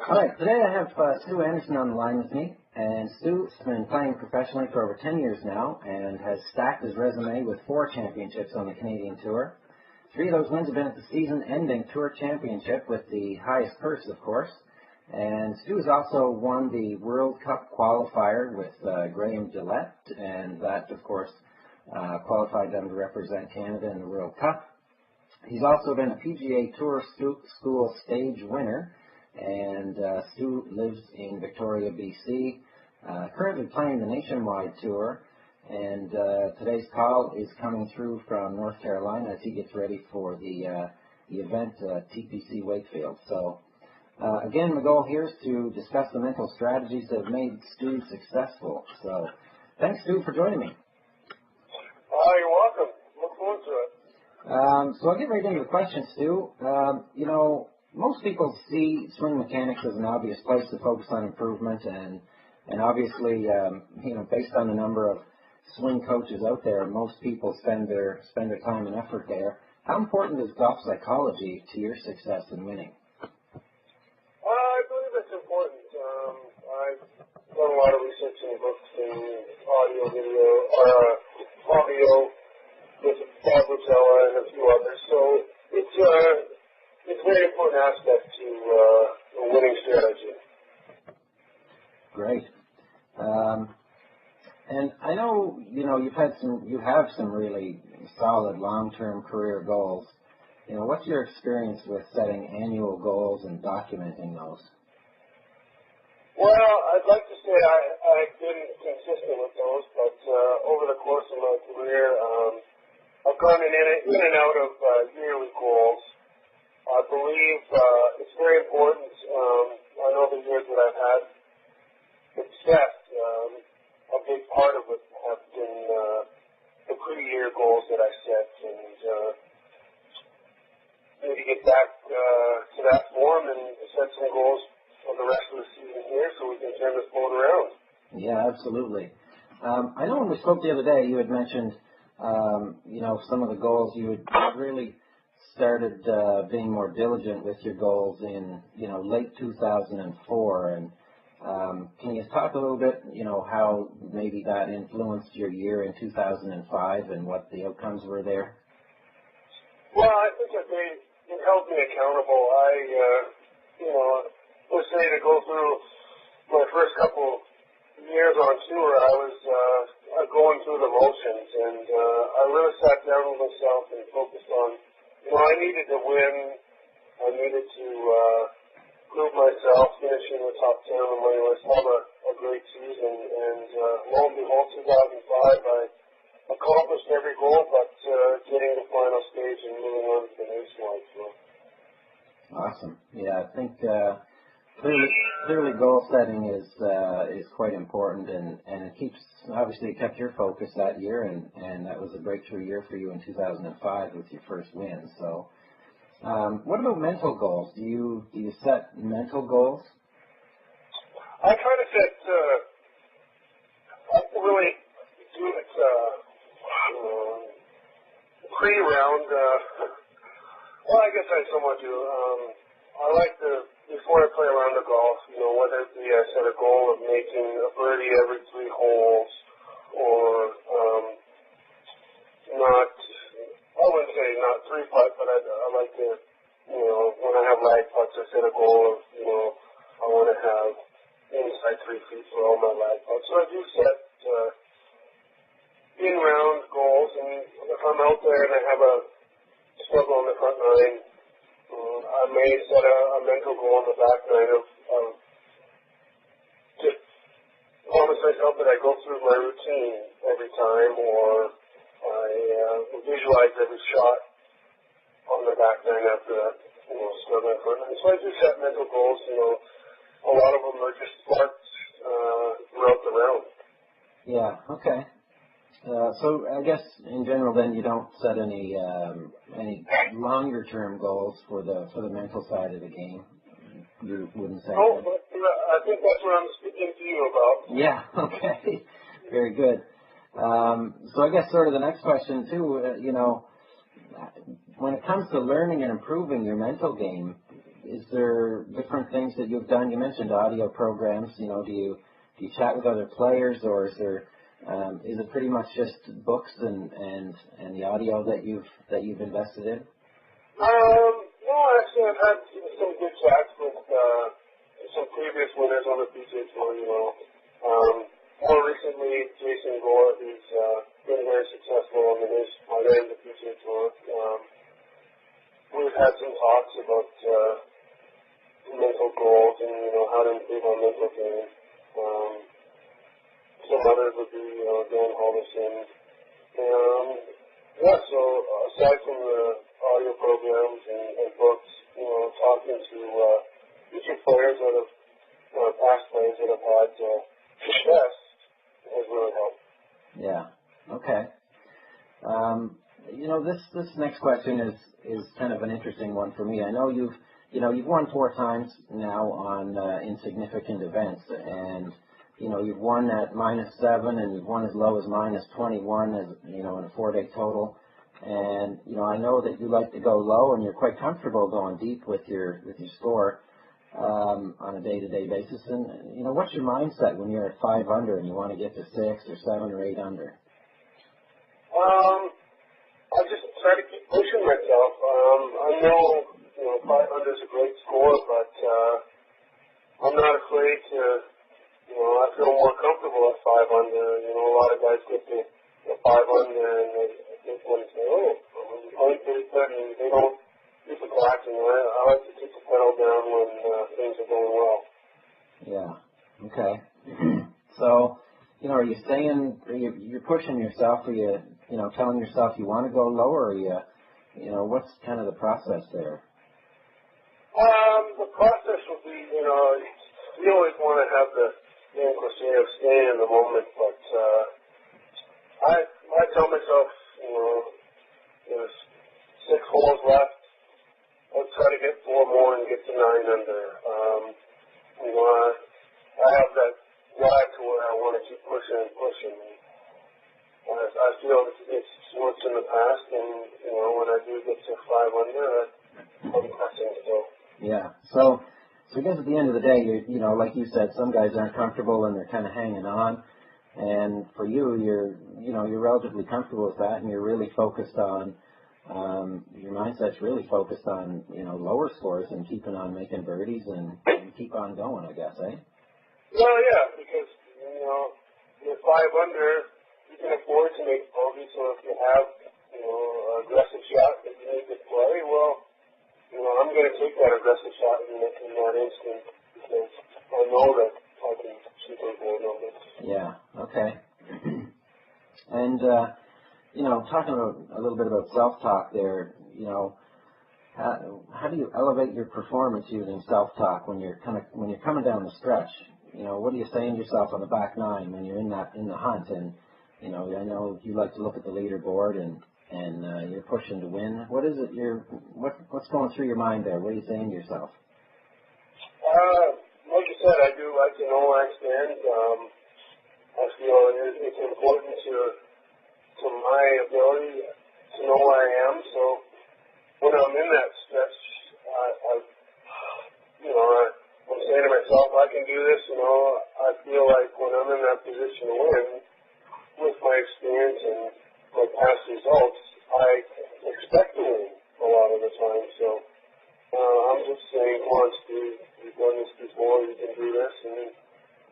All right, today I have Stu Anderson on the line with me, and Stu's been playing professionally for over 10 years now and has stacked his resume with 4 championships on the Canadian Tour. 3 of those wins have been at the season-ending Tour Championship with the highest purse, of course. And Stu has also won the World Cup qualifier with Graham Gillette, and that, of course, qualified them to represent Canada in the World Cup. He's also been a PGA Tour School stage winner, and Stu lives in Victoria, BC, currently playing the Nationwide Tour, and today's call is coming through from North Carolina as he gets ready for the event TPC Wakefield. So, again, the goal here is to discuss the mental strategies that have made Stu successful. So, thanks, Stu, for joining me. You're welcome. Look forward to it. So I'll get right into the question, Stu. Most people see swing mechanics as an obvious place to focus on improvement, and obviously, based on the number of swing coaches out there, most people spend their time and effort there. How important is golf psychology to your success in winning? I believe it's important. I've done a lot of research in books and audio with Bob Rotella and a few others. So it's a very important aspect to a winning strategy. Great. And I know, you have some really solid long-term career goals. What's your experience with setting annual goals and documenting those? Well, I'd like to say I've been consistent with those, but over the course of my career, I've gone in and out of yearly goals. I believe it's very important. I know the years that I've had success, a big part of it have been the pre-year goals that I set, and need to get back to that form and set some goals for the rest of the season here so we can turn this boat around. Yeah, absolutely. I know when we spoke the other day, you had mentioned, some of the goals you had really started being more diligent with your goals in, late 2004. And can you talk a little bit, how maybe that influenced your year in 2005 and what the outcomes were there? Well, I think that it held me accountable. Let's say to go through my first couple years on tour, I was going through the motions, and I really sat down with myself and focused on, I needed to win. I needed to prove myself, finishing the top 10 on my list, have a great season, and lo and behold, 2005, I accomplished every goal, but getting to the final stage and moving on to the Nationwide Tour. Awesome. Yeah, I think clearly goal setting is quite important, and it kept your focus that year, and that was a breakthrough year for you in 2005 with your first win. So, what about mental goals? Do you set mental goals? I try to set. I really do it pre-round. Well, I guess I somewhat do. I like to, before I play around the golf, whether it be I set a goal of making a birdie every 3 holes, or I wouldn't say not 3-putt, but I like to, when I have lag putts, I set a goal of, I want to have inside 3 feet for all my lag putts. So I do set in-round goals, and if I'm out there and I have a struggle on the front 9, I may set a mental goal on the back 9 of just promise myself that I go through my routine every time, or I visualize every shot on the back 9 after that, struggling front 9. So I do set mental goals. A lot of them are just sparks throughout the round. Yeah. Okay. So I guess in general, then you don't set any longer-term goals for the mental side of the game. You wouldn't say. No, but I think that's what I'm speaking to you about. Yeah. Okay. Very good. So I guess sort of the next question too. When it comes to learning and improving your mental game, is there different things that you've done? You mentioned audio programs. You know, do you chat with other players, or is it pretty much just books and the audio that you've invested in? No, actually, I've had some good chats with some previous winners on the PGA Tour. You know, more recently, Jason Gore, who's been very successful on the end of the PGA Tour. We've had some talks about mental goals and, you know, how to improve our mental game. Some others would be, you know, Dan Halverson. Yeah, so aside from the audio programs and books, you know, talking to future players that have, past players that have had success has really helped. Yeah. Okay. You know, this next question is kind of an interesting one for me. I know you've won 4 times now on insignificant events, and you know, you've won at -7 and you've won as low as -21 as, you know, in a 4-day total. And you know, I know that you like to go low, and you're quite comfortable going deep with your score on a day-to-day basis. And you know, what's your mindset when you're at 5 under and you want to get to 6 or 7 or 8 under? I just try to keep pushing myself. I know, you know, 5 under is a great score, but I'm not afraid to, you know, I feel more comfortable at 5 under. You know, a lot of guys get to 5 under and they want to say, oh, I'm playing pretty good, and they don't keep it cracking. I like to keep the pedal down when things are going well. Yeah. Okay. So, you know, are you you're pushing yourself? Are you know, telling yourself you want to go lower? Or you know, what's kind of the process there? The process would be, you know, you always want to have the cliche of staying in the moment, but I tell myself, you know, there's 6 holes left. I'll try to get 4 more and get to 9 under. You know, I have that drive to where I want to keep pushing and pushing. I feel it's worked in the past, and you know, when I do get to 5 under, I'm pressing still. Yeah. So I guess at the end of the day, you know, like you said, some guys aren't comfortable and they're kind of hanging on. And for you, you're relatively comfortable with that, and you're really focused on your mindset's really focused on, you know, lower scores and keeping on making birdies and keep on going, I guess, eh? Well, yeah, because you know, you're 5 under, you can afford to make bogey. So if you have, you know, an aggressive shot that you need to play, well, you know, I'm going to take that aggressive shot in that instant because I know that I can shoot those goal numbers. Yeah. Okay. And you know, talking a little bit about self-talk there, you know, how do you elevate your performance using self-talk when you're coming down the stretch? You know, what are you saying to yourself on the back 9 when you're in the hunt? And you know, I know you like to look at the leaderboard and you're pushing to win. What is it? What's going through your mind there? What are you saying to yourself? Like you said, I do like to know where I stand. I feel it's important to my ability to know where I am. So when I'm in that stretch, I'm saying to myself, I can do this. You know, I feel like when I'm in that position to win, with my experience and my past results, I expect to win a lot of the time. So I'm just saying, come on, Steve, you've done this before, you can do this, and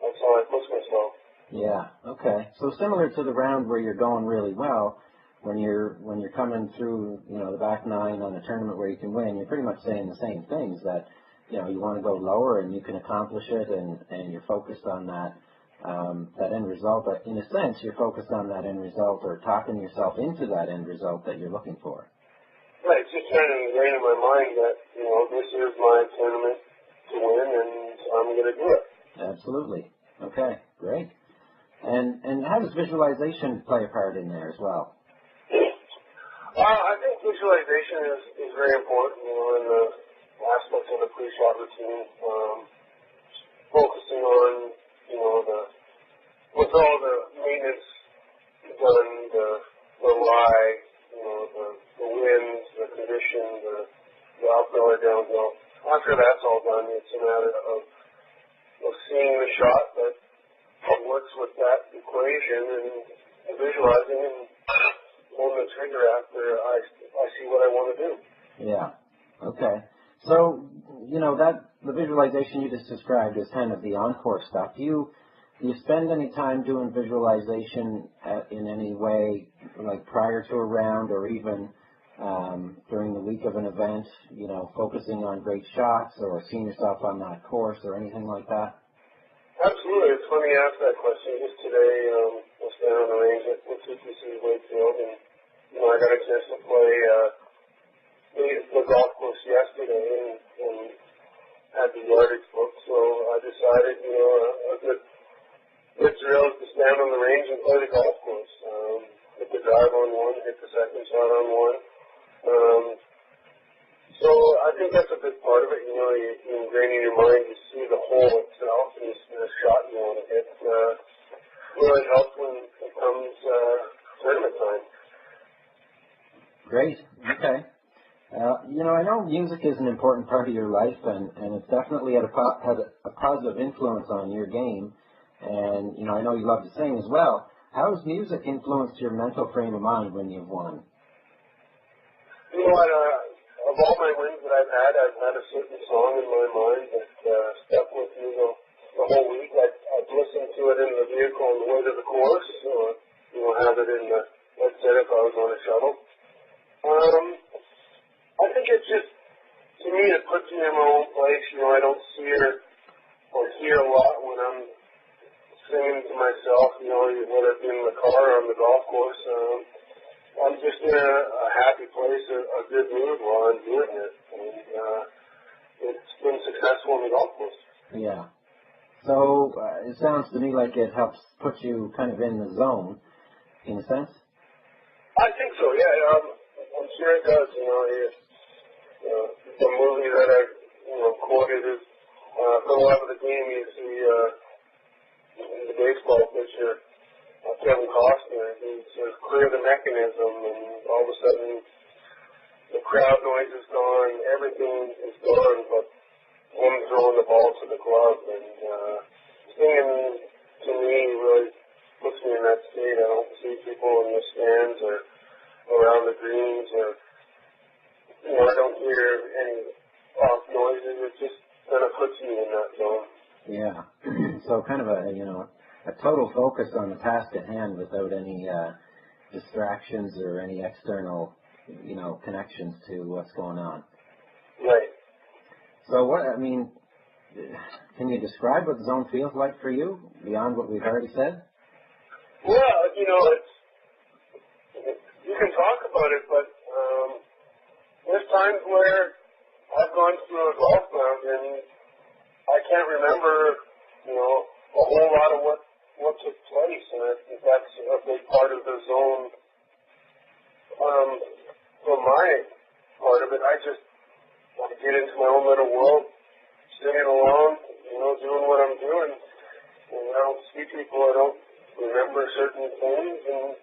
that's how I push myself. Yeah. Okay. So similar to the round where you're going really well, when you're coming through, you know, the back 9 on a tournament where you can win, you're pretty much saying the same things, that you know, you want to go lower and you can accomplish it, and you're focused on that end result. But in a sense, you're focused on that end result, or talking yourself into that end result that you're looking for. Right. It's just trying to ingrain in my mind that, you know, this is my tournament to win, and I'm going to do it. Absolutely. Okay. Great. And how does visualization play a part in there as well? I think visualization is very important, you know, in the aspects of the pre-shot routine. Focusing on, you know, with all the maintenance done, the lie, you know, the winds, the condition, the uphill or downhill. After that's all done, it's a matter of seeing the shot that works with that equation and visualizing and pulling the trigger after I see what I want to do. Yeah. Okay. So, the visualization you just described is kind of the on-course stuff. Do you spend any time doing visualization in any way, like prior to a round or even during the week of an event, focusing on great shots or seeing yourself on that course or anything like that? Absolutely. It's funny you ask that question. Just today, I was down on the range at TTC Wakefield, and I got a chance to play the golf course yesterday and had the yardage book. So I decided, a good drill is to stand on the range and play the golf course. Hit the drive on one, hit the second shot on one. So I think that's a big part of it. You ingrain in your mind, you see the hole itself and you see the shot you want to hit. Really helps when it comes tournament time. Great. Okay. I know music is an important part of your life, and it's definitely had a positive influence on your game. And, I know you love to sing as well. How has music influenced your mental frame of mind when you've won? You know what, of all my wins that I've had a certain song in my mind that stuck with me the whole week. I've listened to it in the vehicle on the way to the course, or, have it in the headset if I was on a shuttle. I think it's just, to me, it puts me in my own place. I don't see it or hear a lot when I'm singing to myself, whether it be in the car or on the golf course. I'm just in a happy place, a good mood while I'm doing it. And it's been successful on the golf course. Yeah. So it sounds to me like it helps put you kind of in the zone, in a sense? I think so, yeah. I'm sure it does. The movie that I quoted is for Love of the Game. You see the baseball pitcher, Kevin Costner. He says, "Clear the mechanism," and all of a sudden the crowd noise is gone, everything is gone, but him throwing the ball to the glove. And singing to me really puts me in that state. I don't see people in the stands or around the greens, or I don't hear any off noises. It just kind of puts me in that zone. Yeah. So kind of a total focus on the task at hand without any distractions or any external, connections to what's going on. Right. So can you describe what the zone feels like for you beyond what we've already said? Well, it's, you can talk about it, but there's times where I've gone through a golf round and I can't remember, a whole lot of what took place, and I think that's a big part of the zone. For my part of it, I just want to get into my own little world, singing along, doing what I'm doing. And I don't see people, I don't remember certain things, and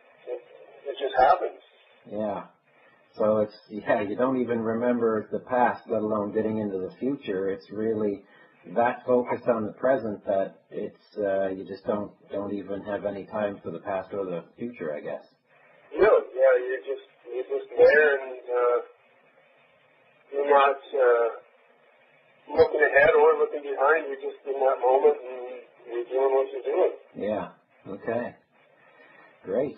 it just happens. Yeah. So you don't even remember the past, let alone getting into the future. It's really that focused on the present that it's you just don't even have any time for the past or the future, I guess. Really, yeah, you're just there, and you're not looking ahead or looking behind. You're just in that moment, and you're doing what you're doing. Yeah. Okay. Great.